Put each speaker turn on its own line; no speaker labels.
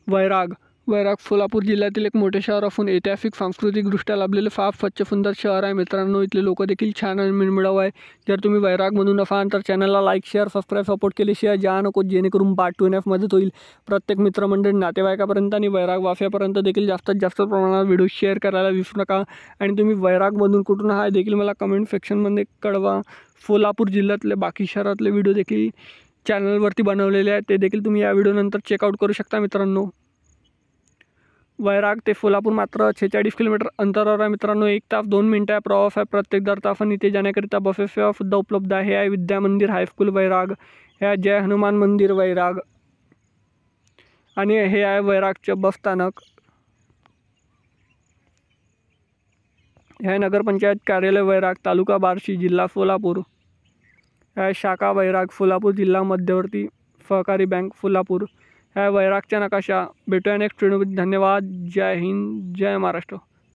वैराग वैराग सोलापूर जिल्ह्यातील एक मोठे शहर असून ऐतिहासिक सांस्कृतिकदृष्ट्या लाभलेले फार स्वच्छ सुंदर शहर आहे मित्रांनो. इथले लोक देखील छान आणि मनमिळाऊ आहे. जर तुम्ही वैरागमधून असाल तर चॅनलला लाईक शेअर सबस्क्राईब सपोर्ट केल्याशिवाय जा नको, जेणेकरून पार्ट 2 मदत होईल. प्रत्येक मित्रमंडळी नातेवाईकापर्यंत आणि वैराग वाफ्यापर्यंत देखील जास्तीत जास्त प्रमाणात व्हिडिओ शेअर करायला विसरू नका. आणि तुम्ही वैरागमधून कुठून आहे देखील मला कमेंट सेक्शनमध्ये कळवा. सोलापूर जिल्ह्यातले बाकी शहरातले व्हिडिओ देखील चॅनलवरती बनवलेले आहेत, ते देखील तुम्ही या व्हिडिओनंतर चेकआउट करू शकता मित्रांनो. वैराग ते सोलापूर मात्र 46 किलोमीटर अंतरावर आहे मित्रांनो. 1 तास 2 मिनिटं प्रवास आहे प्रत्येक दर तासाने. इथे जाण्याकरिता बसेस सेवासुद्धा उपलब्ध आहे. हे आहे विद्या मंदिर हायस्कूल वैराग, हे आहे जय हनुमान मंदिर वैराग आणि हे आहे वैरागचे बसस्थानक. हे आहे नगरपंचायत कार्यालय वैराग, तालुका बार्शी, जिल्हा सोलापूर. हे आहे शाखा वैराग सोलापूर, जिल्हा मध्यवर्ती सहकारी बँक सोलापूर. ह्या वैरागच्या नकाशा. भेटूया नेक्स्ट व्हिडिओमध्ये. धन्यवाद. जय हिंद, जय महाराष्ट्र.